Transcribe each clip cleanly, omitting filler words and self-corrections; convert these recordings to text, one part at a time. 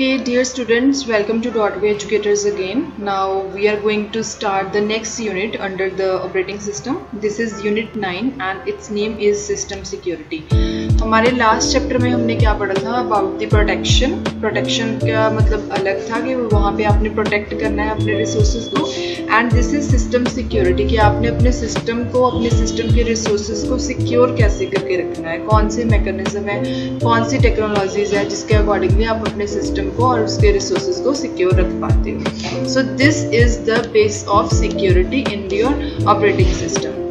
Okay, dear students, welcome to .way Educators again. Now we are going to start the next unit under the operating system. This is unit 9 and its name is system security. हमारे last chapter में हमने क्या पढ़ा था about the protection. Protection का मतलब अलग था कि वहाँ पे आपने प्रोटेक्ट करना है अपने रिसोर्सेज को, and this is system security कि आपने अपने सिस्टम को, अपने सिस्टम के रिसोर्सेज को सिक्योर कैसे करके रखना है, कौन से मैकेनिज्म है, कौन सी टेक्नोलॉजीज है जिसके अकॉर्डिंगली आप अपने सिस्टम को और उसके रिसोर्सेज को सिक्योर रख पाते हो. सो this is the base of security in your operating system.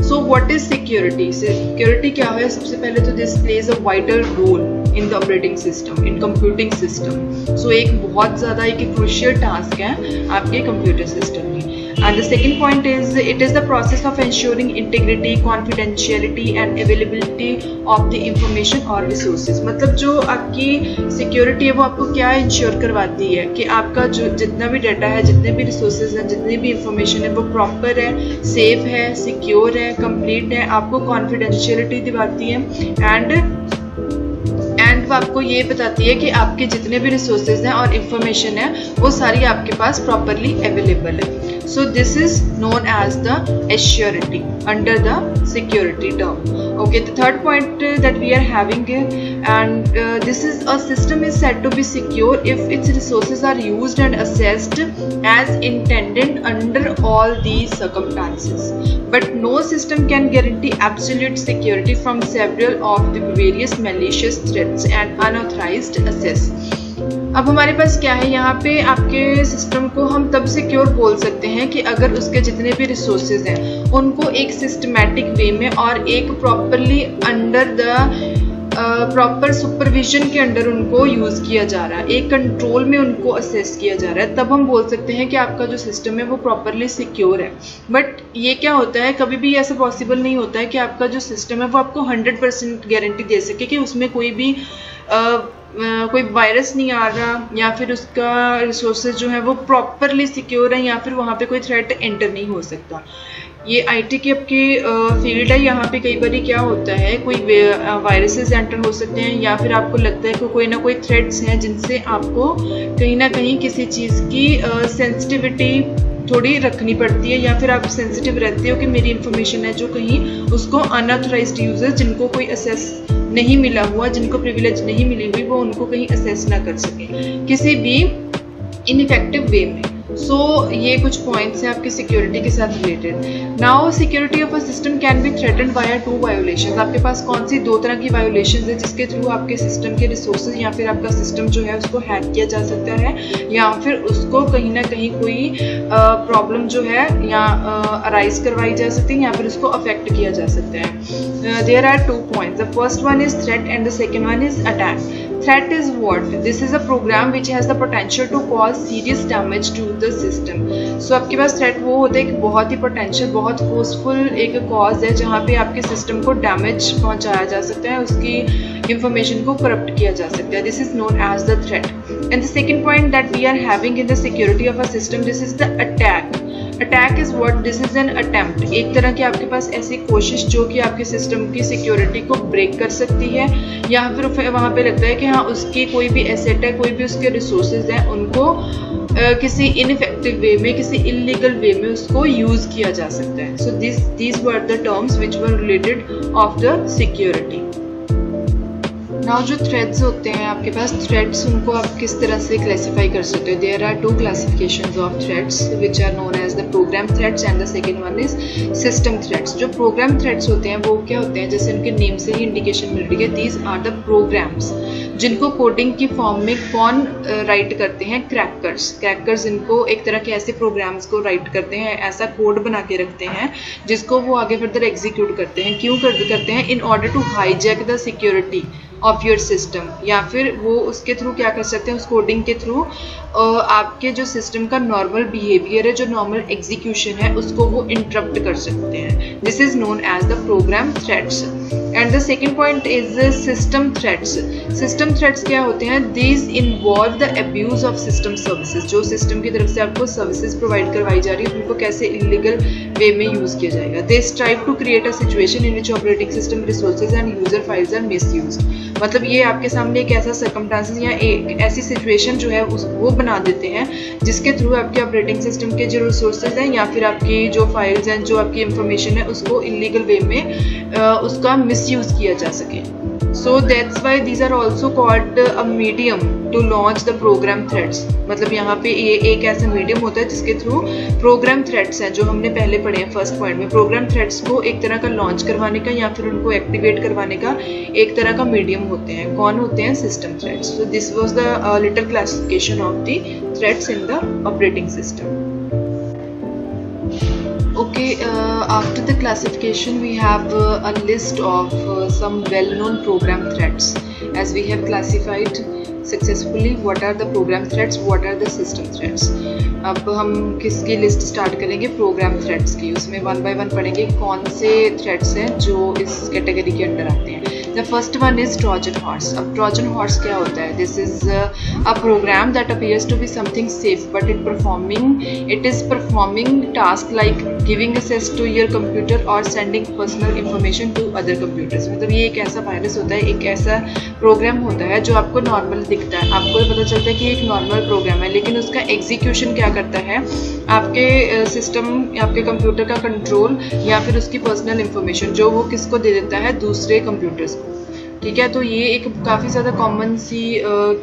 So what is security? Security क्या है? सबसे पहले तो this plays a vital role in the operating system, in computing system. So एक बहुत ज़्यादा एक crucial task है आपके computer system में. And the second point is it is the process of ensuring integrity, confidentiality and availability of the information or resources. मतलब जो आपकी security है वो आपको क्या ensure करवाती है कि आपका जो जितना भी डाटा है, जितने भी resources हैं, जितनी भी information है वो proper है, safe है, secure है, complete है, आपको confidentiality दिवाती है एंड वो आपको ये बताती है कि आपके जितने भी रिसोर्सेज हैं और इंफॉर्मेशन है वो सारी आपके पास प्रॉपरली अवेलेबल है. So this is known as the assurity under the security term. Okay, the third point that we are having and this is a system is said to be secure if its resources are used and assessed as intended under all these circumstances. But no system can guarantee absolute security from several of the various malicious threats and unauthorized access. अब हमारे पास क्या है, यहाँ पे आपके system को हम तब सिक्योर बोल सकते हैं कि अगर उसके जितने भी रिसोर्सेज हैं उनको एक सिस्टमैटिक वे में और एक properly under the proper supervision के अंडर उनको यूज़ किया जा रहा है, एक कंट्रोल में उनको असेस किया जा रहा है, तब हम बोल सकते हैं कि आपका जो सिस्टम है वो प्रॉपरली सिक्योर है. बट ये क्या होता है, कभी भी ऐसा पॉसिबल नहीं होता है कि आपका जो सिस्टम है वो आपको 100% गारंटी दे सके कि उसमें कोई भी कोई वायरस नहीं आ रहा या फिर उसका रिसोर्सेज जो है वो प्रॉपरली सिक्योर है या फिर वहाँ पे कोई थ्रेट एंटर नहीं हो सकता. ये आईटी की आपकी फील्ड है, यहाँ पे कई बार क्या होता है कोई वायरसेस एंटर हो सकते हैं या फिर आपको लगता है कि कोई ना कोई थ्रेट्स हैं जिनसे आपको कहीं ना कहीं किसी चीज़ की सेंसिटिविटी थोड़ी रखनी पड़ती है या फिर आप सेंसिटिव रहते हो कि मेरी इन्फॉर्मेशन है जो कहीं उसको अनऑथराइज्ड यूजर्स जिनको कोई असेस नहीं मिला हुआ, जिनको प्रिविलेज नहीं मिली हुई, वो उनको कहीं असेस ना कर सके किसी भी इनइफेक्टिव वे में. सो ये कुछ पॉइंट्स हैं आपकी सिक्योरिटी के साथ related. Now security of a system can be threatened bye 2 violations. आपके पास कौन सी 2 तरह की वायोलेशंस है जिसके थ्रू आपके सिस्टम के रिसोर्सेज या फिर आपका सिस्टम जो है उसको हैक किया जा सकता है या फिर उसको कहीं ना कहीं कोई प्रॉब्लम जो है या अराइज करवाई जा सकती है या फिर उसको अफेक्ट किया जा सकता है. There are 2 points. The first one is threat and the second one is attack. Threat is what? This is a program which has the potential to cause serious damage to the system. So आपके पास threat वो होता है कि बहुत ही potential, बहुत forceful एक cause है जहाँ पे आपके system को damage पहुँचाया जा सकता है, उसकी information को corrupt किया जा सकता है. This is known as the threat. And the second point that we are having in the security of a system, this is the attack. Attack is what? This is an attempt. एक तरह की आपके पास ऐसी कोशिश जो कि आपके system की सिक्योरिटी को ब्रेक कर सकती है या फिर वहाँ पे लगता है कि हाँ उसकी कोई भी एसेट है, कोई भी उसके रिसोर्सेज हैं, उनको किसी इनइफेक्टिव वे में, किसी इलीगल वे में उसको यूज़ किया जा सकता है. So these were the terms which were related of the security. Now जो थ्रेड्स होते हैं आपके पास, थ्रेड्स उनको आप किस तरह से क्लासीफाई कर सकते हो. There are 2 classifications of threads which are known as the program threads and the second one is system threads. जो प्रोग्राम थ्रेड्स होते हैं वो क्या होते हैं, जैसे उनके नेम से ही इंडिकेशन मिल रही है, दीज आर द प्रोग्राम्स जिनको कोडिंग की फॉर्म में कौन राइट करते हैं, क्रैकर्स. क्रैकर्स इनको एक तरह के ऐसे प्रोग्राम्स को राइट करते हैं, ऐसा कोड बना के रखते हैं जिसको वो आगे फर्दर एग्जीक्यूट करते हैं. क्यों करते हैं? In order to hijack the security of your system. या फिर वो उसके थ्रू क्या कर सकते हैं, उस कोडिंग के थ्रू आपके जो सिस्टम का नॉर्मल बिहेवियर है, जो नॉर्मल एग्जीक्यूशन है, उसको वो इंटरप्ट कर सकते हैं. This is known as the program threads. And the second point is system threats. System threats क्या होते हैं? These involve the abuse of system services. जो सिस्टम की तरफ से आपको सर्विसेज प्रोवाइड करवाई जा रही है उनको कैसे इलीगल वे में यूज किया जाएगा। They strive to create a situation in which operating system resources and user files are misused. मतलब ये आपके सामने एक ऐसा सर्कमस्टांसेस या एक ऐसी सिचुएशन जो है वो बना देते हैं जिसके थ्रू आपके ऑपरेटिंग सिस्टम के जो रिसोर्सेज हैं या फिर आपकी जो फाइल्स हैं, जो आपकी इंफॉर्मेशन है, उसको इलीगल वे में उसका मिसयूज किया जा सके। So that's why these are also called a medium to launch the program threats। मतलब यहाँ पे ये एक ऐसा मीडियम होता है जिसके थ्रू प्रोग्राम थ्रेट्स हैं, जो हमने पहले पढ़े हैं फर्स्ट पॉइंट में। प्रोग्राम थ्रेट्स को एक तरह का लॉन्च करवाने का या फिर उनको एक्टिवेट करवाने का एक तरह का मीडियम होते हैं। कौन होते हैं? System threats. So this was the little classification of the threats in the operating system। Okay, after the classification we have a list of some well-known program threats, as we have classified successfully what are the program threats, what are the system threats। अब हम किसकी list start करेंगे? Programme threats की। उसमें one by one पढ़ेंगे कौन से threats हैं जो इस कैटेगरी के अंडर आते हैं। The first one is Trojan horse. अब ट्रोजन हॉर्स क्या होता है? This is a program that appears to be something safe but it is performing task like giving access to your computer और sending personal information to other computers. मतलब ये एक ऐसा virus होता है, एक ऐसा प्रोग्राम होता है जो आपको नॉर्मल दिखता है, आपको पता चलता है कि एक नॉर्मल प्रोग्राम है, लेकिन उसका एग्जीक्यूशन क्या करता है? आपके सिस्टम, आपके कंप्यूटर का कंट्रोल या फिर उसकी पर्सनल इंफॉर्मेशन जो वो किसको दे देता है? दूसरे कंप्यूटर्स को। ठीक है, तो ये एक काफ़ी ज़्यादा कॉमन सी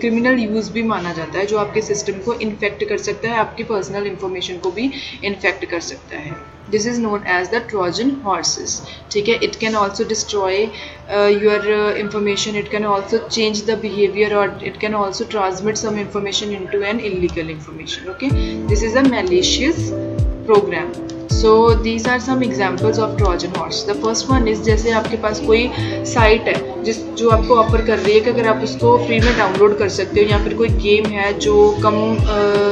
क्रिमिनल यूज़ भी माना जाता है जो आपके सिस्टम को इन्फेक्ट कर सकता है, आपकी पर्सनल इंफॉर्मेशन को भी इन्फेक्ट कर सकता है। This is known as the Trojan horses. ठीक है, it can also destroy your information, it can also change the behaviour और it can also transmit some information into an illegal information. Okay, this is a malicious program. So these are some examples of Trojan horse। The first one is जैसे आपके पास कोई site है जो आपको offer कर रही है कि अगर आप उसको फ्री में डाउनलोड कर सकते हो, या फिर कोई गेम है जो कम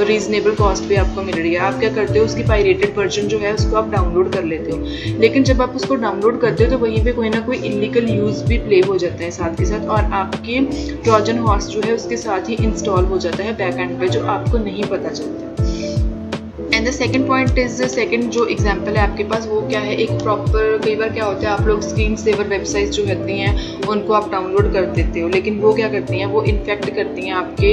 रीजनेबल कॉस्ट पे आपको मिल रही है, आप क्या करते हो? उसकी पायरेटेड वर्जन जो है उसको आप डाउनलोड कर लेते हो। लेकिन जब आप उसको डाउनलोड करते हो तो वहीं पे कोई ना कोई इलीगल यूज़ भी प्ले हो जाता है साथ के साथ, और आपके ट्रोजन हॉर्स जो है उसके साथ ही इंस्टॉल हो जाता है बैक एंड पे, जो आपको नहीं पता चलता। And the second point is second जो एग्जांपल है आपके पास वो क्या है? एक प्रॉपर, कई बार क्या होता है आप लोग स्क्रीन सेवर वेबसाइट जो रहती हैं उनको आप डाउनलोड कर देते हो, लेकिन वो क्या करती हैं? वो इन्फेक्ट करती हैं आपके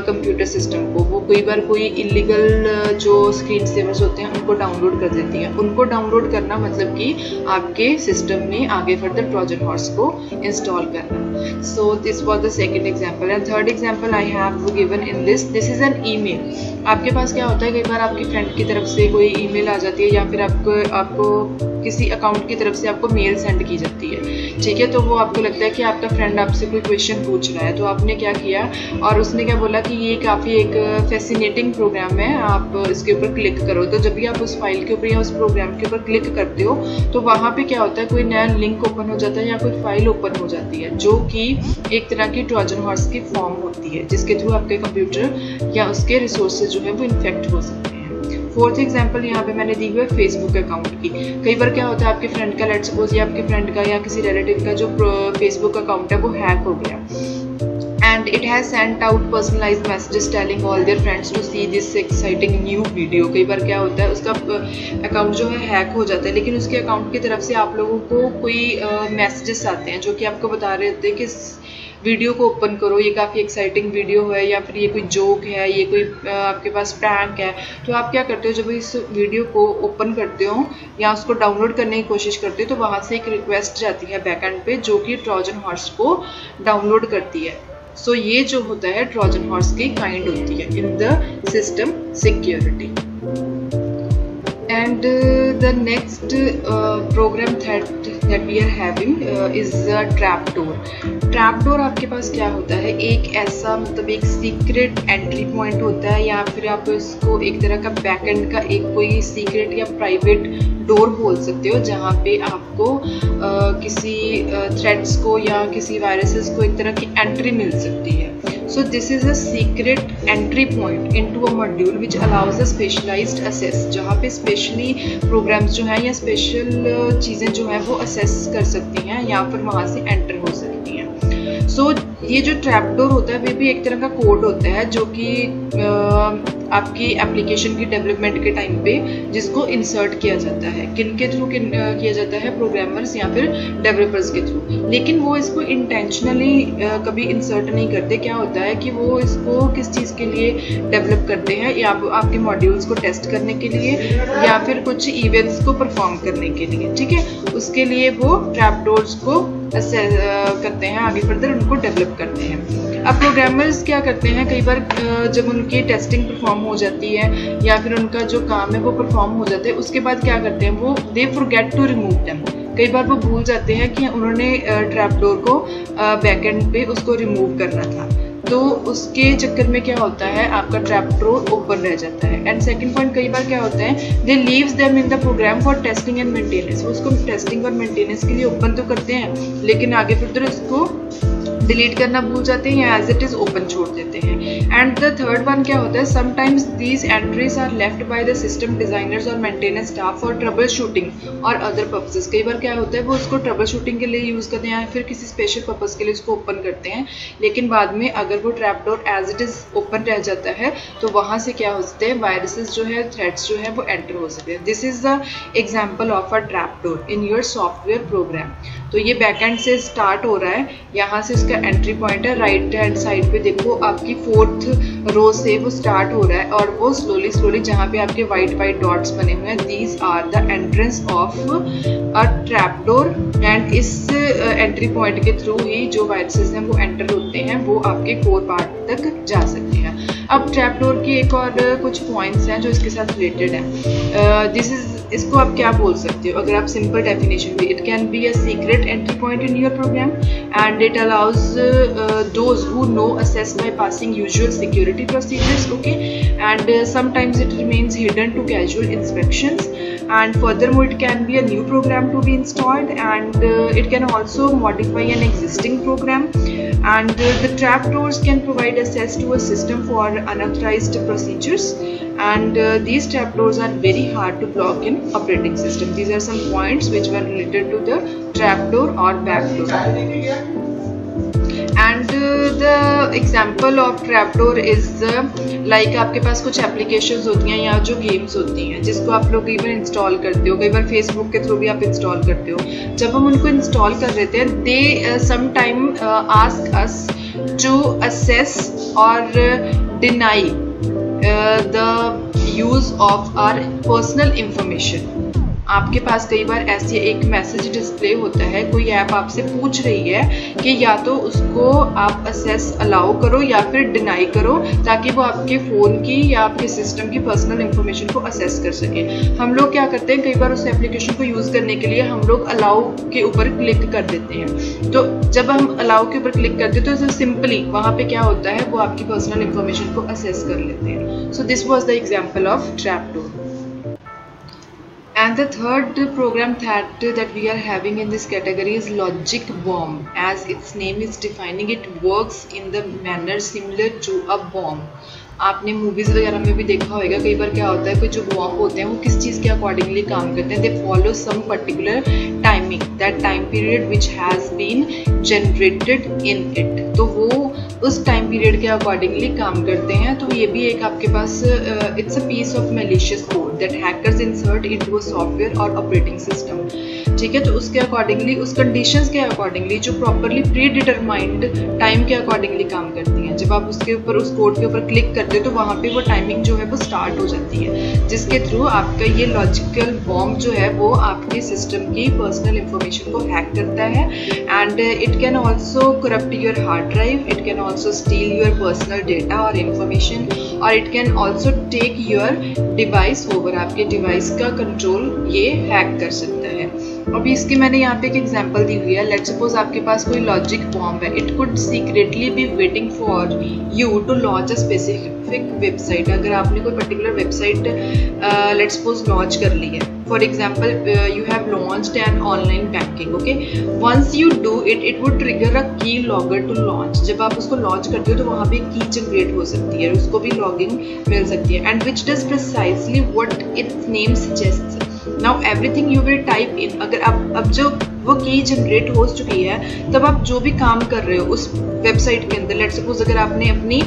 कंप्यूटर सिस्टम को। वो कई बार कोई इलीगल जो स्क्रीन सेवर्स होते हैं उनको डाउनलोड कर देती हैं। उनको डाउनलोड करना मतलब कि आपके सिस्टम में आगे फर्दर ट्रोजन हॉर्स को इंस्टॉल करना। So this was the second example. And third example I have given in list. This is N email. आपके पास क्या होता है, कई बार आपकी फ्रेंड की तरफ से कोई ईमेल आ जाती है या फिर आपको किसी अकाउंट की तरफ से आपको मेल सेंड की जाती है। ठीक है, तो वो आपको लगता है कि आपका फ्रेंड आपसे कोई क्वेश्चन पूछ रहा है, तो आपने क्या किया और उसने क्या बोला कि ये काफ़ी एक फैसिनेटिंग प्रोग्राम है, आप इसके ऊपर क्लिक करो। तो जब भी आप उस फाइल के ऊपर या उस प्रोग्राम के ऊपर क्लिक करते हो तो वहाँ पे क्या होता है, कोई नया लिंक ओपन हो जाता है या कोई फाइल ओपन हो जाती है जो कि एक तरह की ट्रोजन हॉर्स की फॉर्म होती है, जिसके थ्रू आपके कंप्यूटर या उसके रिसोर्सेज जो है वो इन्फेक्ट हो सकते हैं। फोर्थ एग्जांपल यहाँ पे मैंने दी हुई है फेसबुक अकाउंट की। कई बार क्या होता है आपके फ्रेंड का, लेट सपोज या आपके फ्रेंड का या किसी रिलेटिव का जो फेसबुक अकाउंट है वो हैक हो गया, and it has sent out personalized messages telling all their friends to see this exciting new video। कई बार क्या होता है उसका अकाउंट जो है हैक हो जाता है, लेकिन उसके अकाउंट की तरफ से आप लोगों को कोई मैसेजेस आते हैं जो कि आपको बता रहे होते हैं कि वीडियो को ओपन करो, ये काफ़ी एक्साइटिंग वीडियो है, या फिर ये कोई जोक है, ये कोई आपके पास प्रैंक है। तो आप क्या करते हो, जब इस वीडियो को ओपन करते हो या उसको डाउनलोड करने की कोशिश करते हो तो वहाँ से एक रिक्वेस्ट जाती है बैकएंड पे जो कि ट्रोजन हॉर्स को डाउनलोड करती है। सो ये जो होता है ट्रोजन हॉर्स की काइंड होती है इन the system security. And the next program that we are having is trapdoor। trapdoor आपके पास क्या होता है, एक ऐसा मतलब एक सीक्रेट एंट्री पॉइंट होता है, या फिर आप इसको एक तरह का बैकएंड का एक कोई सीक्रेट या प्राइवेट डोर बोल सकते हो, जहाँ पे आपको किसी थ्रेड्स को या किसी वायरसेस को एक तरह की एंट्री मिल सकती है. So this is a secret entry point into a module which allows a specialized access, जहाँ पे स्पेशली प्रोग्राम्स जो हैं या स्पेशल चीज़ें जो हैं वो असेस कर सकती हैं या फिर वहाँ से एंटर हो सकती हैं. सो ये जो ट्रैपडोर होता है वे भी एक तरह का कोड होता है जो कि आपकी एप्लीकेशन की डेवलपमेंट के टाइम पे जिसको इंसर्ट किया जाता है. किन के थ्रू किया जाता है? प्रोग्रामर्स या फिर डेवलपर्स के थ्रू. लेकिन वो इसको इंटेंशनली कभी इंसर्ट नहीं करते. क्या होता है कि वो इसको किस चीज़ के लिए डेवलप करते हैं, या आपके मॉड्यूल्स को टेस्ट करने के लिए या फिर कुछ इवेंट्स को परफॉर्म करने के लिए. ठीक है, उसके लिए वो ट्रैपडोर्स को करते हैं, आगे फर्दर उनको डेवलप करते हैं. अब प्रोग्रामर्स क्या करते हैं, कई बार जब उनकी टेस्टिंग परफॉर्म हो जाती है या फिर उनका जो काम है वो परफॉर्म हो जाता है, उसके बाद क्या करते हैं वो they forget to remove them. कई बार वो भूल जाते हैं कि उन्होंने ट्रैपडोर को बैकएंड पे उसको रिमूव करना था. तो उसके चक्कर में क्या होता है, आपका ट्रैपडोर ओपन रह जाता है. एंड सेकंड पॉइंट, कई बार क्या होता है, they leaves them in the program for testing and maintenance. वो उसको टेस्टिंग और मेंटेनेंस के लिए ओपन तो करते हैं लेकिन आगे फिर उसको डिलीट करना भूल जाते हैं या एज इट इज ओपन छोड़ देते हैं. एंड द थर्ड वन क्या होता है, sometimes these entries are left by the system designers और maintenance staff for trouble shooting और अदर पर्पसेस. कई बार क्या होता है वो उसको ट्रबल शूटिंग के लिए यूज़ करते हैं या फिर किसी स्पेशल पर्पस के लिए उसको ओपन करते हैं, लेकिन बाद में अगर वो trapdoor as it is open रह जाता है तो वहाँ से क्या हो सकते हैं, वायरसेस जो है, थ्रेड्स जो है वो एंटर हो सकते हैं. This is the example of a trapdoor in your software program. तो ये बैकएंड से स्टार्ट हो रहा है, यहाँ से उसका एंट्री पॉइंट है. राइट हैंड साइड पे देखो आपकी 4th रो से वो स्टार्ट हो रहा है और वो स्लोली जहाँ पे आपके वाइट डॉट्स बने हुए हैं, these are the entrance of a trapdoor. And इस एंट्री पॉइंट के थ्रू ही जो वायरसेस हैं वो एंटर होते हैं, वो आपके कोर पार्ट तक जा सकते हैं. अब ट्रैपडोर की एक और कुछ पॉइंट्स हैं जो इसके साथ रिलेटेड हैं. इसको आप क्या बोल सकते हो अगर आप सिंपल डेफिनेशन भी, it can be a secret entry point in your program and it allows those who know access by passing usual security procedures, okay, and sometimes it remains hidden to casual inspections. And furthermore, it can be a new program to be installed, and it can also modify an existing program. And the trapdoors can provide access to a system for unauthorized procedures, and these trapdoors are very hard to block in operating system. These are some points which were related to the trapdoor or backdoor. And the example of trapdoor is like आपके पास कुछ applications होती हैं या जो games होती हैं जिसको आप लोग कई बार इंस्टॉल करते हो, कई बार Facebook के थ्रू भी आप इंस्टॉल करते हो. जब हम उनको इंस्टॉल कर रहे थे, they sometime ask us to assess or deny the use of our personal information. आपके पास कई बार ऐसे एक मैसेज डिस्प्ले होता है, कोई ऐप आपसे पूछ रही है कि या तो उसको आप असेस अलाउ करो या फिर डिनाई करो, ताकि वो आपके फ़ोन की या आपके सिस्टम की पर्सनल इंफॉर्मेशन को असेस कर सके. हम लोग क्या करते हैं, कई बार उस एप्लीकेशन को यूज़ करने के लिए हम लोग अलाउ के ऊपर क्लिक कर देते हैं. तो जब हम अलाउ के ऊपर क्लिक करते हैं तो सिंपली वहाँ पे क्या होता है, वो आपकी पर्सनल इंफॉर्मेशन को असेस कर लेते हैं. So this was the example of trapdoor. And the third program that we are having in this category is logic bomb. As its name is defining, it works in the manner similar to a bomb. आपने movies वगैरह में भी देखा होगा, कई बार क्या होता है कि जो बॉम्ब होते हैं वो किस चीज़ के अकॉर्डिंगली काम करते हैं. They follow some particular timing, that time period which has been generated in it. तो वो उस टाइम पीरियड के अकॉर्डिंगली काम करते हैं. तो ये भी एक आपके पास it's a piece of malicious code that hackers insert into a software और ऑपरेटिंग सिस्टम. ठीक है, तो उसके अकॉर्डिंगली, उस कंडीशंस के अकॉर्डिंगली जो प्रॉपरली प्री डिटरमाइंड टाइम के अकॉर्डिंगली काम करती हैं. जब आप उसके ऊपर, उस कोड के ऊपर क्लिक करते हो तो वहाँ पे वो टाइमिंग जो है वो स्टार्ट हो जाती है, जिसके थ्रू आपका ये लॉजिकल बॉम्ब जो है वो आपके सिस्टम की पर्सनल इंफॉर्मेशन को हैक करता है. And it can also corrupt your hard drive, it can also steal your personal data और इंफॉर्मेशन, और it can also take your device over. आपके डिवाइस का कंट्रोल ये हैक कर सकता है. अभी इसके मैंने यहाँ पे एक एग्जांपल दी हुई है। लेट्स सपोज आपके पास कोई लॉजिक बॉम्ब है, it could secretly be waiting for you to launch a specific website. अगर आपने कोई particular website let's suppose launch कर ली है, for example you have launched an online banking, okay, once you do it, it would trigger a key logger to launch. जब आप उसको launch करते हो तो वहाँ पे की जनरेट हो सकती है, उसको भी लॉगिंग मिल सकती है, and which does precisely what it's name suggests. Now everything you will type in, अगर आप अब जो वो की जनरेट हो चुकी है, तब आप जो भी काम कर रहे हो उस वेबसाइट के अंदर, लेट्स सपोज अगर आपने अपनी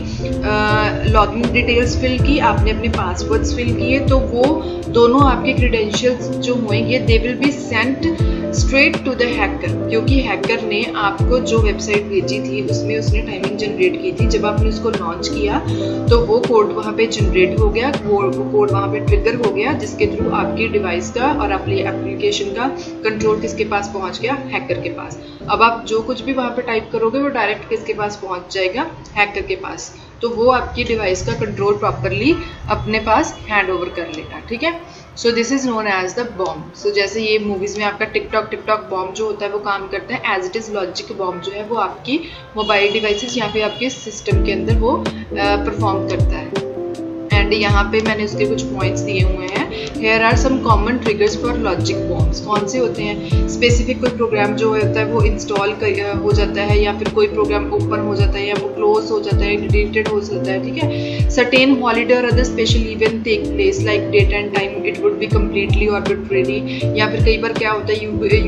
लॉगिन डिटेल्स फिल की, आपने अपने पासवर्ड्स फिल किए, तो वो दोनों आपके क्रेडेंशियल्स जो होंगे they will be sent straight to the hacker, क्योंकि हैकर ने आपको जो वेबसाइट भेजी थी उसमें उसने टाइमिंग जनरेट की थी। जब आपने उसको लॉन्च किया तो वो कोड वहाँ पे जनरेट हो गया, वो कोड वहाँ पे ट्रिगर हो गया, जिसके थ्रू आपकी डिवाइस का और आपकी एप्लीकेशन का कंट्रोल किसके पास पहुँच गया, हैकर के पास। अब आप जो कुछ भी वहाँ पे टाइप करोगे वो डायरेक्ट किसके पास पहुँच जाएगा, हैकर के पास, तो वो आपकी डिवाइस का कंट्रोल प्रॉपरली अपने पास हैंड ओवर कर लेगा, ठीक है। So this is known as the bomb. So जैसे ये मूवीज में आपका टिकटॉक बॉम्ब जो होता है वो काम करता है, as it is logic bomb जो है वो आपकी मोबाइल डिवाइसेस या फिर आपके सिस्टम के अंदर वो परफॉर्म करता है। एंड यहाँ पे मैंने उसके कुछ पॉइंट्स दिए हुए हैं। Here are some common triggers for logic bombs. कौन से होते हैं? स्पेसिफिक कोई प्रोग्राम जो होता है वो इंस्टॉल हो जाता है, या फिर कोई प्रोग्राम ओपन हो जाता है, या वो क्लोज हो जाता है, डिलीटेड हो जाता है, ठीक है। सर्टेन हॉलीडे और other special event take place like date and time, it would be completely arbitrary. या फिर कई बार क्या होता है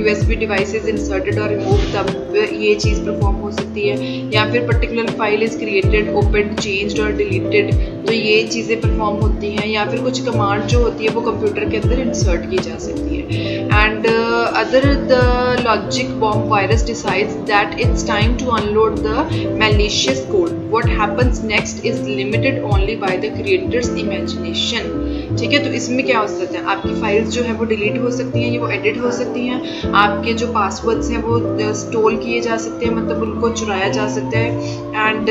USB डिवाइसेज इंसर्टेड और रिमूव, तब ये चीज़ परफॉर्म हो सकती है। या फिर particular file is created, open, changed और डिलीटेड, तो ये चीज़ें परफॉर्म होती हैं। या फिर कुछ कमांड जो होती है वो कंप्यूटर के अंदर इंसर्ट की जा सकती है। And other the logic bomb virus decides that it's time to unload the malicious code. What happens next is limited only by the creator's imagination, ठीक है। तो इसमें क्या हो सकता है, आपकी फाइल्स जो है वो डिलीट हो सकती हैं, ये वो एडिट हो सकती हैं, आपके जो पासवर्ड्स हैं वो स्टोर किए जा सकते हैं, मतलब उनको चुराया जा सकता है। एंड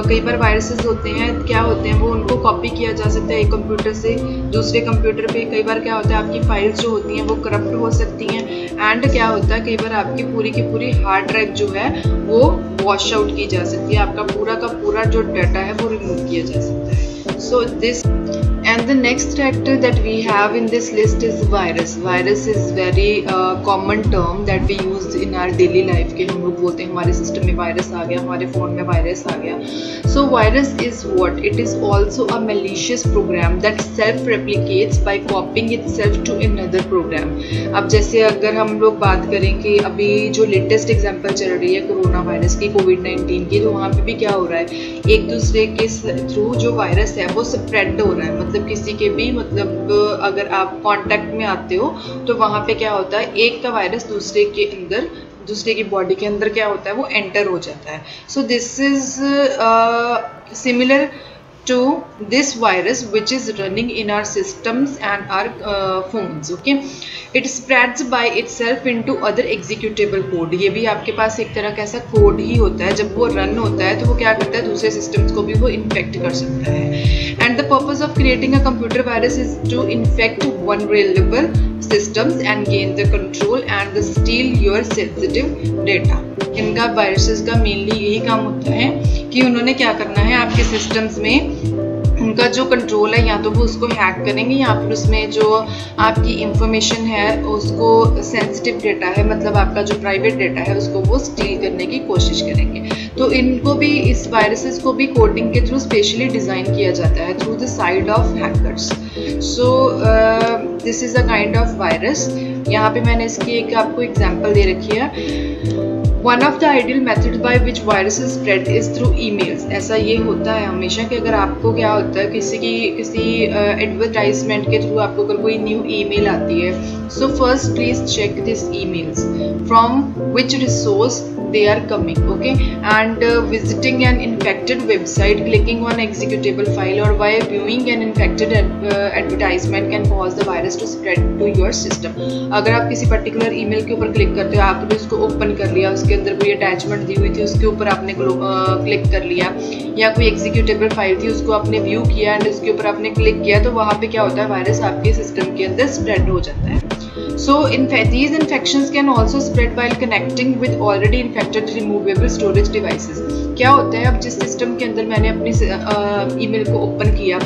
कई बार वायरसेस होते हैं, क्या होते हैं, वो उनको कॉपी किया जा सकता है एक कंप्यूटर से दूसरे कंप्यूटर पे। कई बार क्या होता है, आपकी फाइल्स जो होती हैं वो करप्ट हो सकती हैं। एंड क्या होता है, कई बार आपकी पूरी की पूरी हार्ड ड्राइव जो है वो वॉश आउट की जा सकती है, आपका पूरा का पूरा जो डाटा है वो रिमूव किया जा सकता है। So this and the next threat that we have in this list is virus. Virus is very common term that we use in our daily life के हम लोग बोलते हैं हमारे सिस्टम में वायरस आ गया, हमारे फ़ोन में वायरस आ गया। So virus is what? It is also a malicious program that self-replicates by copying itself to another program. अब जैसे अगर हम लोग बात करें कि अभी जो लेटेस्ट एग्जाम्पल चल रही है कोरोना वायरस की, कोविड-19 की, तो वहाँ पे भी क्या हो रहा है, एक दूसरे के थ्रू जो वायरस है वो स्प्रेड हो रहा है। मतलब किसी के भी, मतलब अगर आप कांटेक्ट में आते हो तो वहाँ पे क्या होता है, एक का वायरस दूसरे के अंदर, दूसरे की बॉडी के अंदर क्या होता है, वो एंटर हो जाता है। So this is similar to this virus which is running in our systems and our phones, okay. It spreads by itself into other executable code. ये भी आपके पास एक तरह का ऐसा कोड ही होता है, जब वो रन होता है तो वो क्या करता है, दूसरे सिस्टम्स को भी वो इन्फेक्ट कर सकता है। And the purpose of creating a computer virus is to infect vulnerable systems and gain the control and the steal your sensitive data. इनका वायरसेस का मेनली यही काम होता है कि उन्होंने क्या करना है, आपके सिस्टम्स में उनका जो कंट्रोल है, या तो वो उसको हैक करेंगे, या फिर उसमें जो आपकी इंफॉर्मेशन है उसको, सेंसिटिव डेटा है, मतलब आपका जो प्राइवेट डेटा है, उसको वो स्टील करने की कोशिश करेंगे। तो इनको भी, इस वायरसेस को भी कोडिंग के थ्रू स्पेशली डिज़ाइन किया जाता है through the side of hackers. So this is a kind of virus. यहाँ पे मैंने इसकी एक आपको एग्जाम्पल दे रखी है। One of the ideal methods by which viruses spread is through emails. ऐसा ये होता है हमेशा कि अगर आपको क्या होता है, किसी एडवर्टाइजमेंट के थ्रू आपको अगर कोई न्यू ईमेल आती है, so first please check these emails from which resource they are coming, okay. And visiting an infected website, clicking on executable file or by viewing an infected advertisement can cause the virus to spread to your system. अगर आप किसी particular email के ऊपर click करते हो, आपने उसको open कर लिया, उसके अंदर कोई अटैचमेंट दी हुई थी, उसके ऊपर आपने क्लिक कर लिया, या कोई एग्जीक्यूटेबल फाइल थी उसको आपने व्यू किया एंड उसके ऊपर आपने क्लिक किया, तो वहाँ पे क्या होता है, वायरस आपके सिस्टम के अंदर स्प्रेड हो जाता है. So these infections can also spread while connecting with already infected removable storage devices. क्या होता है, अब जिस सिस्टम के अंदर मैंने अपनी ईमेल को ओपन किया,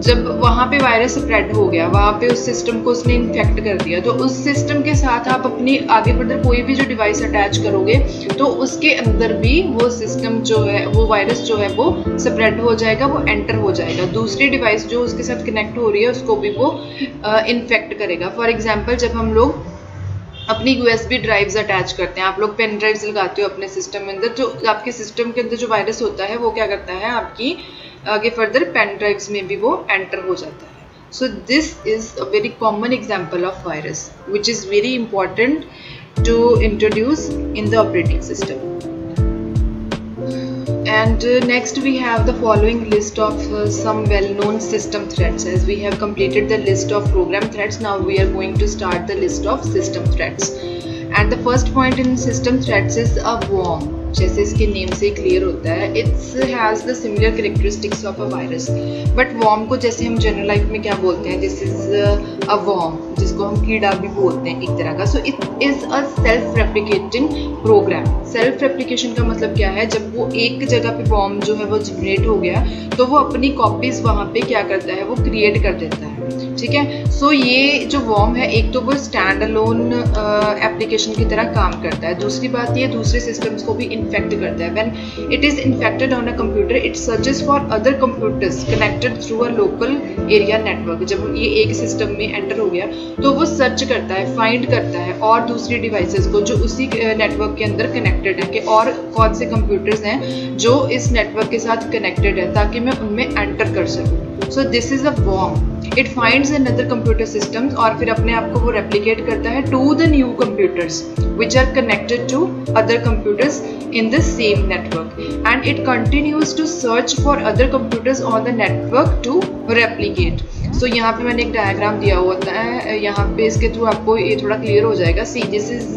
जब वहाँ पे वायरस स्प्रेड हो गया, वहाँ पे उस सिस्टम को उसने इन्फेक्ट कर दिया, तो उस सिस्टम के साथ आप अपनी आगे फर्दर कोई भी जो डिवाइस अटैच करोगे तो उसके अंदर भी वो सिस्टम जो है, वो वायरस जो है वो स्प्रेड हो जाएगा, वो एंटर हो जाएगा, दूसरी डिवाइस जो उसके साथ कनेक्ट हो रही है उसको भी वो इन्फेक्ट करेगा. फॉर एग्जाम्पल, जब हम लोग अपनी USB ड्राइव्स अटैच करते हैं, आप लोग पेन ड्राइव्स लगाते हो अपने सिस्टम के अंदर, तो आपके सिस्टम के अंदर जो वायरस होता है वो क्या करता है, आपकी आगे फर्दर पेन ड्राइव्स में भी वो एंटर हो जाता है. So this is a very common example of virus which is very important to introduce in the operating system. And next we have the following list of some well-known system threats. As we have completed the list of program threats, now we are going to start the list of system threats. And the first point in system threats is a worm. जैसे इसके name से clear होता है, it's has the similar characteristics of a virus. But worm को जैसे हम general life में क्या बोलते हैं, दिस इज अ वर्म, जिसको हम कीड़ा भी बोलते हैं एक तरह का. So it is a self replicating program. Self replication का मतलब क्या है, जब वो एक जगह पे वर्म जो है वो जनरेट हो गया तो वो अपनी कॉपीज वहाँ पे क्या करता है, वो क्रिएट कर देता है. ठीक है. सो ये जो वर्म है, एक तो वो स्टैंड अलोन एप्लीकेशन की तरह काम करता है, दूसरी बात ये दूसरे सिस्टम्स को भी इन्फेक्ट करता है. When it is infected on a computer, it searches for other computers connected through a local area network. जब ये एक सिस्टम में एंटर हो गया तो वो सर्च करता है, फाइंड करता है और दूसरी डिवाइसेस को जो उसी नेटवर्क के अंदर कनेक्टेड है कि और कौन से कंप्यूटर्स हैं जो इस नेटवर्क के साथ कनेक्टेड है, ताकि मैं उनमें एंटर कर सकूँ. So this is a worm. It finds another computer systems और फिर अपने आप को वो रेप्लिकेट करता है to the new computers which are connected to other computers in the same network, and it continues to search for other computers on the network to replicate. So यहाँ पे मैंने एक डायग्राम दिया होता है, यहाँ पे इसके थ्रू आपको ये थोड़ा क्लियर हो जाएगा. See, this is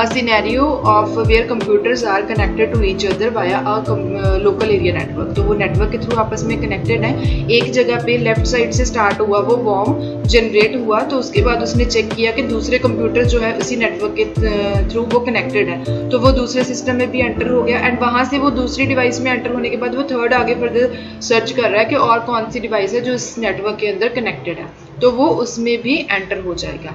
a scenario of where computers are connected to each other via a local area network. तो वो नेटवर्क के थ्रू आपस में कनेक्टेड है. एक जगह पे लेफ्ट साइड से स्टार्ट हुआ वो वर्म जनरेट हुआ, तो उसके बाद उसने चेक किया कि दूसरे कंप्यूटर जो है उसी नेटवर्क के थ्रू वो कनेक्टेड है, तो वो दूसरे सिस्टम में भी एंटर हो गया. एंड वहाँ से वो दूसरी डिवाइस में एंटर होने के बाद वो थर्ड आगे फर्दर सर्च कर रहा है कि और कौन सी डिवाइस है जो इस नेटवर्क के अंदर कनेक्टेड है, तो वो उसमें भी एंटर हो जाएगा.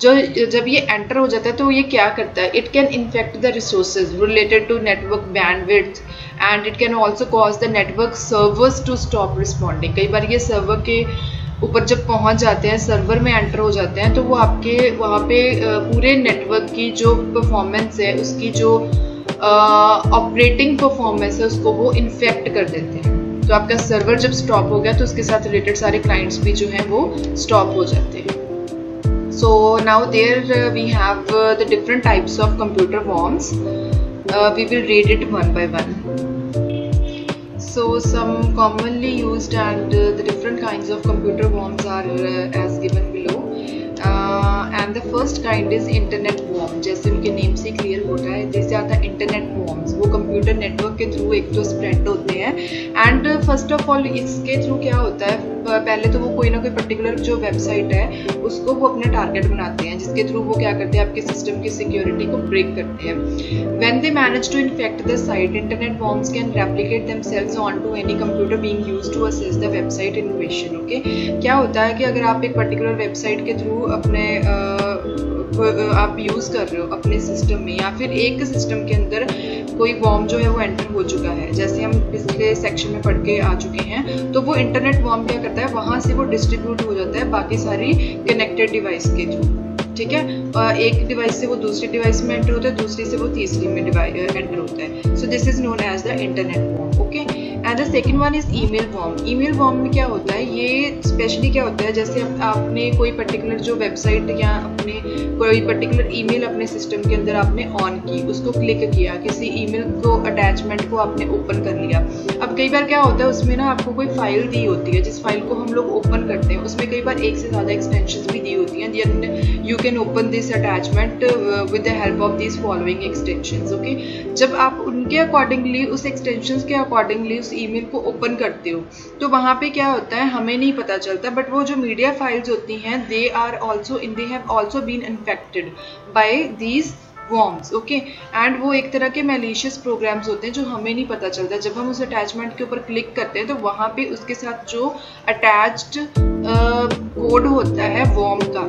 जब ये एंटर हो जाता है तो ये क्या करता है, it can infect the resources related to network bandwidth and it can also cause the network servers to stop responding. कई बार ये सर्वर के ऊपर जब पहुंच जाते हैं, सर्वर में एंटर हो जाते हैं, तो वो आपके वहाँ पे पूरे नेटवर्क की जो परफॉर्मेंस है, उसकी जो ऑपरेटिंग परफॉर्मेंस है, उसको वो इन्फेक्ट कर देते हैं. तो आपका सर्वर जब स्टॉप हो गया तो उसके साथ रिलेटेड सारे क्लाइंट्स भी जो हैं वो स्टॉप हो जाते हैं. So now there we have the different types of computer worms. We will read it one by one. So some commonly used and the different kinds of computer worms are as given below. And the first kind is internet worm. जैसे उनके name से clear होता है, जैसे आता है internet worms, वो computer network के थ्रू एक तो स्प्रेड होते हैं. एंड फर्स्ट ऑफ ऑल इसके थ्रू क्या होता है, पहले तो वो कोई ना कोई पर्टिकुलर जो वेबसाइट है उसको वो अपना टारगेट बनाते हैं, जिसके थ्रू वो क्या करते हैं, आपके सिस्टम की सिक्योरिटी को ब्रेक करते हैं. When they manage to infect the site, internet worms can replicate themselves onto any computer being used to access the website in question. Okay, क्या होता है कि अगर आप एक पर्टिकुलर वेबसाइट के थ्रू अपने आप यूज़ कर रहे हो अपने सिस्टम में, या फिर एक सिस्टम के अंदर कोई वर्म जो है वो एंटर हो चुका है, जैसे हम पिछले सेक्शन में पढ़ के आ चुके हैं, तो वो इंटरनेट वर्म क्या करता है, वहाँ से वो डिस्ट्रीब्यूट हो जाता है बाकी सारी कनेक्टेड डिवाइस के थ्रू. ठीक है, एक डिवाइस से वो दूसरी डिवाइस में एंटर होता है, दूसरी से वो तीसरी में एंटर होता है. So this is known as the internet worm. Okay, and the second one is email worm. Email worm में क्या होता है, ये स्पेशली क्या होता है, जैसे आपने कोई पर्टिकुलर जो वेबसाइट या अपने कोई पर्टिकुलर ईमेल अपने सिस्टम के अंदर आपने ऑन की, उसको क्लिक किया, किसी ईमेल को अटैचमेंट को आपने ओपन कर लिया। अब कई बार क्या होता है, उसमें ना आपको कोई फाइल दी होती है, जिस फाइल को हम लोग ओपन करते हैं उसमें कई बार एक से ज़्यादा एक्सटेंशंस भी दी होती हैं। You can open this attachment with the help of this following extensions. Okay, जब आप उनके अकॉर्डिंगली, उस एक्सटेंशंस के अकॉर्डिंगली उस ईमेल को ओपन करते हो, तो वहाँ पे क्या होता है हमें नहीं पता चलता, बट वो जो मीडिया फाइल्स होती हैं they have also been infected by these worms. Okay, and वो एक तरह के मैलिशियस प्रोग्राम्स होते हैं जो हमें नहीं पता चलता। जब हम उस अटैचमेंट के ऊपर क्लिक करते हैं तो वहाँ पे उसके साथ जो अटैच्ड कोड होता है वॉर्म का,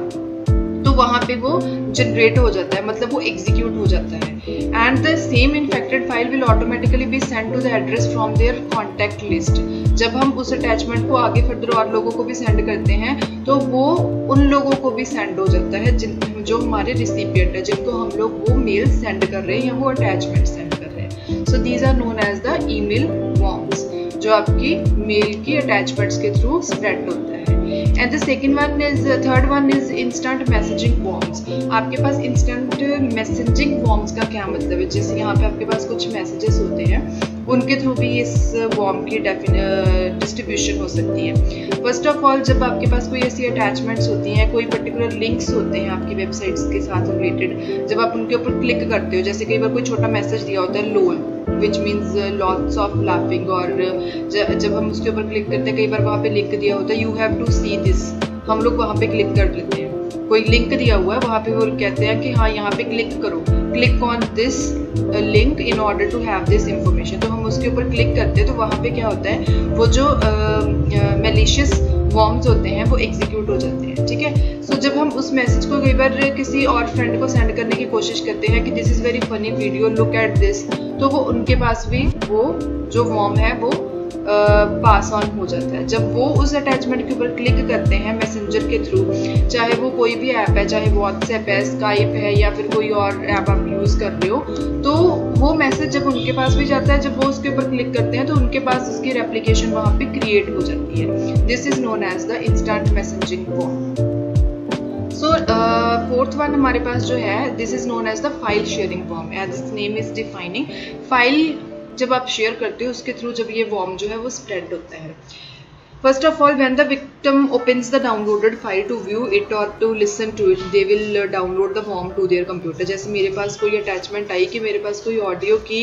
तो वहाँ पे वो जनरेट हो जाता है, मतलब वो एग्जीक्यूट हो जाता है। And the same infected file will automatically be send to the address from their contact list. जब हम उस अटैचमेंट को आगे फर्दर और लोगों को भी सेंड करते हैं तो वो उन लोगों को भी सेंड हो जाता है जो हमारे रिसिपिएंट है, जिनको हम लोग वो मेल सेंड कर रहे हैं या वो अटैचमेंट सेंड कर रहे हैं। So these are known as the email worms, जो आपकी मेल की अटैचमेंट्स के थ्रू स्प्रेड होता है। And the third one is instant messaging forms. आपके पास इंस्टेंट मैसेजिंग फॉर्म्स का क्या मतलब है, जैसे यहाँ पे आपके पास कुछ मैसेजेस होते हैं, उनके थ्रू भी इस फॉर्म की डिस्ट्रीब्यूशन हो सकती है। फर्स्ट ऑफ ऑल, जब आपके पास कोई ऐसी अटैचमेंट्स होती हैं, कोई पर्टिकुलर लिंक्स होते हैं आपकी वेबसाइट्स के साथ रिलेटेड, जब आप उनके ऊपर क्लिक करते हो, जैसे कई बार कोई छोटा मैसेज दिया होता है lol, which means lots of laughing, और जब हम उसके ऊपर क्लिक करते हैं कई बार वहाँ पे लिंक दिया होता है you have to see this, हम लोग वहाँ पे क्लिक कर लेते हैं। कोई लिंक दिया हुआ है, वहाँ पे वो कहते हैं कि हाँ यहाँ पे क्लिक करो, click on this link in order to have this information. तो हम उसके ऊपर क्लिक करते हैं तो वहाँ पे क्या होता है, वो जो मैलिशियस वॉर्म्स होते हैं वो एग्जीक्यूट हो जाते हैं। ठीक है, सो जब हम उस मैसेज को कई बार किसी और फ्रेंड को सेंड करने की कोशिश करते हैं कि this is very funny video, look at this, तो वो उनके पास भी वो जो वॉर्म है वो पास ऑन हो जाता है। जब वो उस अटैचमेंट के ऊपर क्लिक करते हैं मैसेंजर के थ्रू, चाहे वो कोई भी ऐप है, चाहे व्हाट्सएप है, स्काइप है, या फिर कोई और ऐप आप यूज़ कर रहे हो, तो वो मैसेज जब उनके पास भी जाता है, जब वो उसके ऊपर क्लिक करते हैं तो उनके पास उसकी रेप्लिकेशन वहाँ पे क्रिएट हो जाती है। This is known as the instant messaging worm. So fourth one हमारे पास जो है, this is known as the file sharing worm, as its name is defining. File जब आप शेयर करते हो उसके थ्रू जब ये वॉर्म जो है वो स्प्रेड होता है। First of all, when the victim opens the downloaded file to view it or to listen to it, they will download the worm to their computer. जैसे मेरे पास कोई अटैचमेंट आई कि मेरे पास कोई ऑडियो की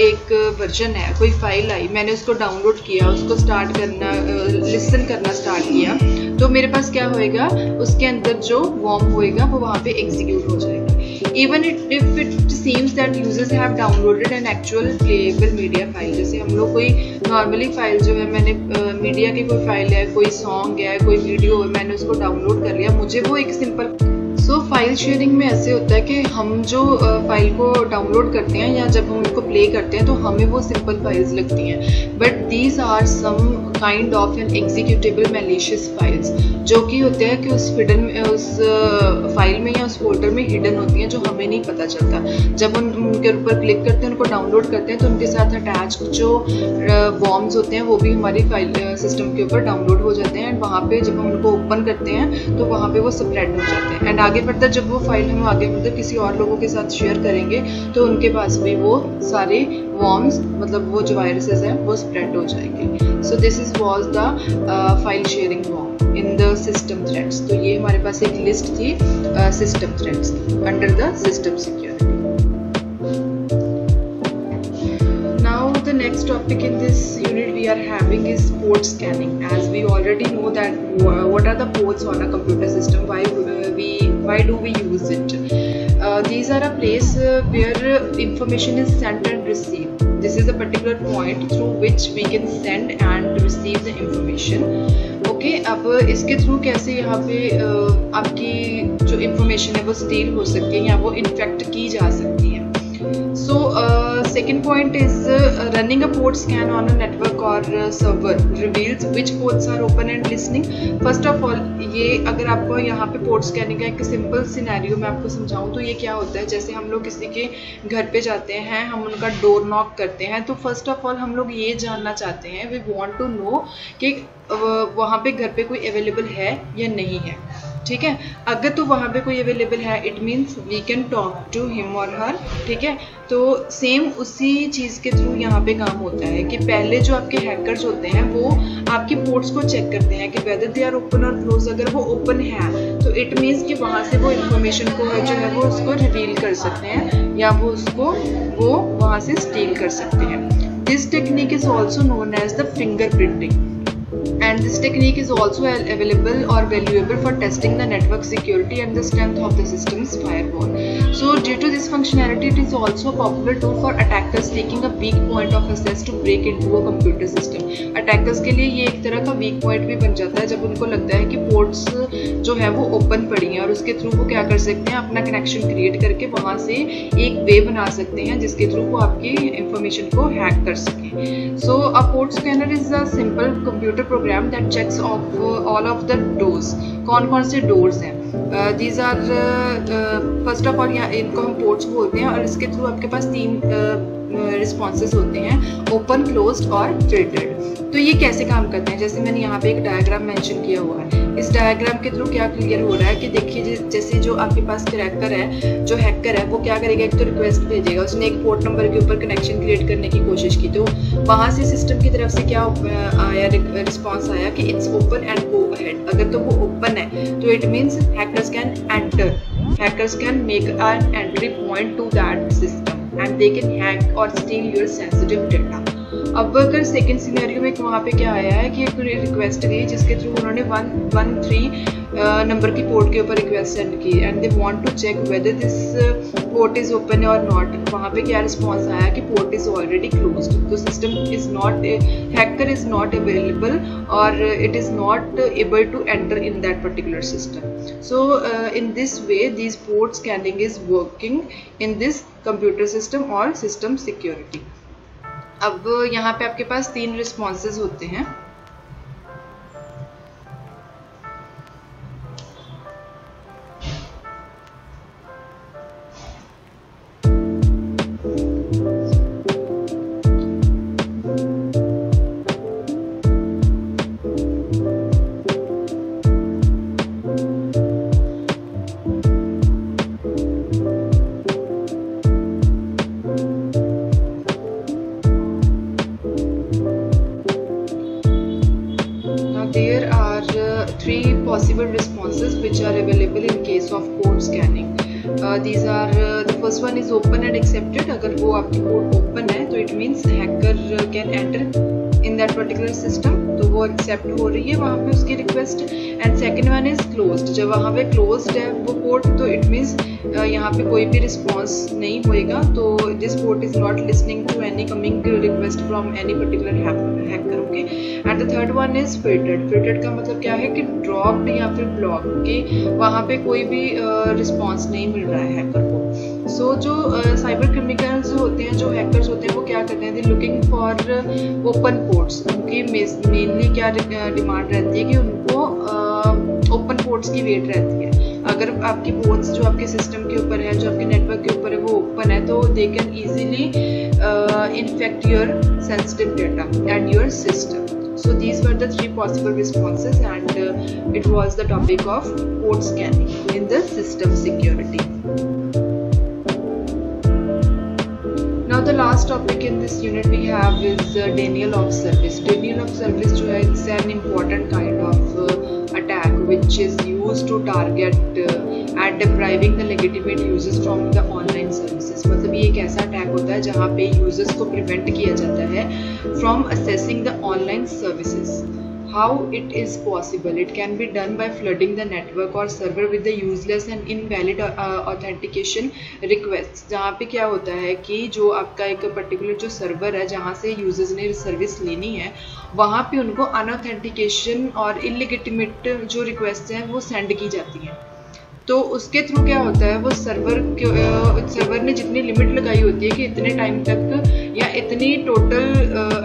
एक वर्जन है, कोई फाइल आई, मैंने उसको डाउनलोड किया, उसको स्टार्ट करना, लिसन करना स्टार्ट किया, तो मेरे पास क्या होएगा, उसके अंदर जो वर्म होएगा वो वहाँ पे एग्जीक्यूट हो जाएगा। Even if it seems that users have downloaded an actual playable media file, जैसे हम लोग कोई नॉर्मली फाइल जो है, मैंने मीडिया की कोई फाइल है, कोई सॉन्ग है, कोई वीडियो है, मैंने उसको डाउनलोड कर लिया, मुझे वो एक सिंपल फाइल शेयरिंग में ऐसे होता है कि हम जो फाइल को डाउनलोड करते हैं या जब हम उनको प्ले करते हैं तो हमें वो सिंपल फाइल्स लगती हैं, but these are some kind of an executable malicious files, जो कि होते हैं कि उस फाइल में या उस फोल्डर में हिडन होती हैं, जो हमें नहीं पता चलता। जब हम उनके ऊपर क्लिक करते हैं, उनको डाउनलोड करते हैं, तो उनके साथ अटैच जो वॉर्म्स होते हैं वो भी हमारी फाइल सिस्टम के ऊपर डाउनलोड हो जाते हैं, एंड वहाँ पे जब हम उनको ओपन करते हैं तो वहाँ पे वो स्प्रेड हो जाते हैं। एंड आगे फर्दर जब वो फाइल हम आगे फर्दर किसी और लोगों के साथ शेयर करेंगे तो उनके पास भी वो सारे वॉर्म्स, मतलब वो जो वायरसेस हैं वो स्प्रेड हो जाएंगे। So this is was the file sharing worm in the system threads. तो ये हमारे पास एक लिस्ट थी system threads under the system security. Now the next topic in this unit we are having is port scanning. As we already know that what are the ports on a computer system, why do we use it? These are a place where information is sent and received. This is a particular point through which we can send and receive the information. Okay, अब इसके through कैसे यहाँ पे आपकी जो information है वो steel हो सकती है या वो इन्फेक्ट की जा सकती है। सो second point is running a port scan on a network or server reveals which ports are open and listening. First of all, ये अगर आपको यहाँ पे पोर्ट स्कैनिंग का एक सिंपल सिनेरियो मैं आपको समझाऊँ तो ये क्या होता है, जैसे हम लोग किसी के घर पे जाते हैं, हम उनका डोर नॉक करते हैं, तो फर्स्ट ऑफ ऑल हम लोग ये जानना चाहते हैं, वी वांट टू नो कि वहाँ पे घर पे कोई अवेलेबल है या नहीं है, ठीक है। अगर तो वहाँ पे कोई अवेलेबल है, it means we can talk to him और हर, ठीक है। तो सेम उसी चीज़ के थ्रू यहाँ पे काम होता है कि पहले जो आपके हैकर्स होते हैं वो आपके पोर्ट्स को चेक करते हैं कि वेदर दे आर ओपन और क्लोज। अगर वो ओपन है तो इट मीन्स कि वहाँ से वो इन्फॉर्मेशन को जो है वो उसको रिवील कर सकते हैं या वो वहाँ से स्टील कर सकते हैं। This technique is also known as the fingerprinting. And this technique is also available or valuable for testing the network security and the strength of the system's firewall. So due to this functionality, it is also a popular tool for attackers taking a weak point of access to break into a computer system. Attackers के लिए ये एक तरह का weak point भी बन जाता है जब उनको लगता है कि ports जो है वो open पड़ी हैं और उसके थ्रू वो क्या कर सकते हैं, अपना connection create करके वहाँ से एक way बना सकते हैं जिसके थ्रू वो आपकी information को hack कर सकें. So a port scanner is a simple computer program that checks off all of the doors. कौन-कौन से doors हैं? These are first of all इनको हम ports बोलते हैं और इसके थ्रू आपके पास 3 रिस्पॉन्सेज होते हैं, ओपन, क्लोज्ड और फिल्टर्ड. तो ये कैसे काम करते हैं, जैसे मैंने यहाँ पे एक डायग्राम मेंशन किया हुआ है. इस डायग्राम के थ्रू क्या क्लियर हो रहा है कि देखिए जैसे जो आपके पास क्रैकर है, जो हैकर है, वो क्या करेगा, एक तो रिक्वेस्ट भेजेगा, उसने एक पोर्ट नंबर के ऊपर कनेक्शन क्रिएट करने की कोशिश की, तो वहाँ से सिस्टम की तरफ से क्या आया, रिस्पॉन्स आया कि it's open and go ahead. अगर तो वो ओपन है तो it means hackers can enter, hackers can make an entry point two that system and they can hack or steal your sensitive data. अब अगर सेकेंड सिनेरियो में वहाँ पे क्या आया है कि एक रिक्वेस्ट गई जिसके थ्रू उन्होंने 113 नंबर की पोर्ट के ऊपर रिक्वेस्ट सेंड की and they want to check whether this port is open और नॉट. वहाँ पे क्या रिस्पॉन्स आया कि पोर्ट इज ऑलरेडी क्लोज्ड, तो system is not, hacker is not available और it is not able to enter in that particular system. So in this way these port scanning is working in this computer system or system security. अब यहाँ पे आपके पास 3 responses होते हैं. There are 3 possible responses which are available in case of port scanning. These are the first one is open and accepted. अगर वो आपकी port open है तो it means hacker can enter in that particular system, तो वो accept हो रही है वहाँ पे उसकी request. And second one is closed. जब वहाँ पे क्लोज्ड है वो पोर्ट तो इट मीन्स यहाँ पे कोई भी रिस्पॉन्स नहीं होएगा, तो this port is not listening to any coming request from any particular hacker. Okay. And the third one is filtered. Filtered का मतलब क्या है कि ड्रॉप्ड या फिर ब्लॉक के वहाँ पे कोई भी रिस्पॉन्स नहीं मिल रहा है हैकर को. सो जो साइबर क्रिमिनल्स होते हैं, जो हैकर्स होते हैं, वो क्या करते हैं, they looking for open ports. उनकी मेनली क्या डिमांड रहती है कि उनको ओपन पोर्ट्स की वेट रहती है. अगर आपकी पोर्ट्स जो आपके सिस्टम के ऊपर है, जो आपके नेटवर्क के ऊपर है, वो ओपन है तो they can easily infect your sensitive data and your system. So these were the 3 possible responses and it was the topic of port scanning in the system security. Now the last topic in this unit we have is denial of service. Denial of service जो है, it's an important kind of attack which is used to target and depriving the legitimate users from the online services. मतलब ये एक ऐसा attack होता है जहाँ पे यूजर्स को प्रिवेंट किया जाता है from assessing the online services. How it is possible? It can be done by flooding the network or server with the useless and invalid authentication requests. जहाँ पे क्या होता है कि जो आपका एक पर्टिकुलर जो सर्वर है जहाँ से यूजर्स ने सर्विस लेनी है, वहाँ पे उनको अनऑथेंटिकेशन और इलिगिटिमेट जो रिक्वेस्ट हैं वो सेंड की जाती हैं. तो उसके थ्रू क्या होता है, वो सर्वर ने जितनी लिमिट लगाई होती है कि इतने टाइम तक या इतनी टोटल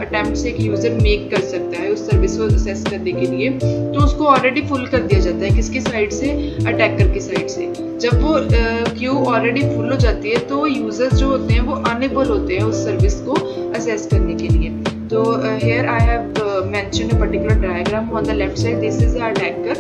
अटैम्प्ट से एक यूज़र मेक कर सकता है उस सर्विस को असेस करने के लिए, तो उसको ऑलरेडी फुल कर दिया जाता है। किसकी साइड से? अटैकर की साइड से। जब वो क्यू ऑलरेडी फुल हो जाती है तो यूजर्स जो होते हैं वो अनेबल होते हैं उस सर्विस को असेस करने के लिए। तो here I have mentioned a particular diagram. On the left side this is our attacker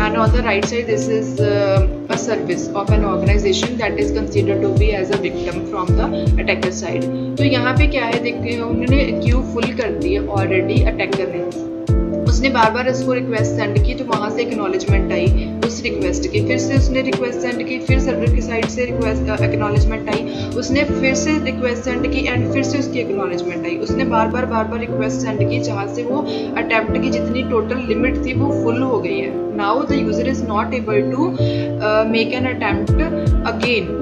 and on the right side this is a service of an organization that is considered to be as a victim from the attacker side. तो यहाँ पे क्या है, देखते हैं उन्होंने Q full कर दी है ऑलरेडी अटैकर ने, उसने बार बार इसको रिक्वेस्ट सेंड की, तो वहाँ से एक्नॉलेजमेंट आई उस रिक्वेस्ट की, फिर से उसने रिक्वेस्ट सेंड की, फिर सर्वर की साइड से रिक्वेस्ट एक्नॉलेजमेंट आई, उसने फिर से रिक्वेस्ट सेंड की एंड फिर से उसकी एक्नॉलेजमेंट आई। उसने बार बार रिक्वेस्ट सेंड की जहाँ से वो अटेम्प्ट की जितनी टोटल लिमिट थी वो फुल हो गई है। Now the user is not able to make an attempt again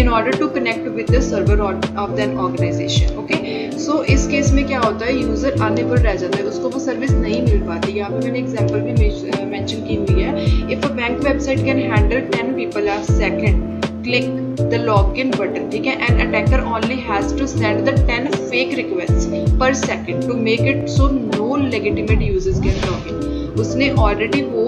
in order to connect with the server of the organization. Okay, so इस केस में क्या होता है, यूजर अनेबल रह जाता है, उसको वो सर्विस नहीं मिल पाती। यहाँ पे मैंने एग्जांपल भी मेंशन की हुई है। If a bank website can handle 10 people a second, click the login button, ठीक है, and attacker only has to send the 10 fake requests per second to make it so no legitimate users can log in. उसने already वो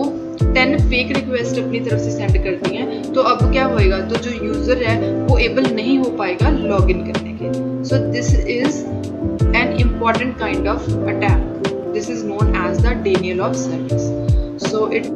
10 fake request अपनी तरफ से send कर दी हैं, तो अब क्या होएगा, तो जो यूजर है वो एबल नहीं हो पाएगा लॉग इन करने के। So this is an important kind of attack, this is known as the denial of service. So it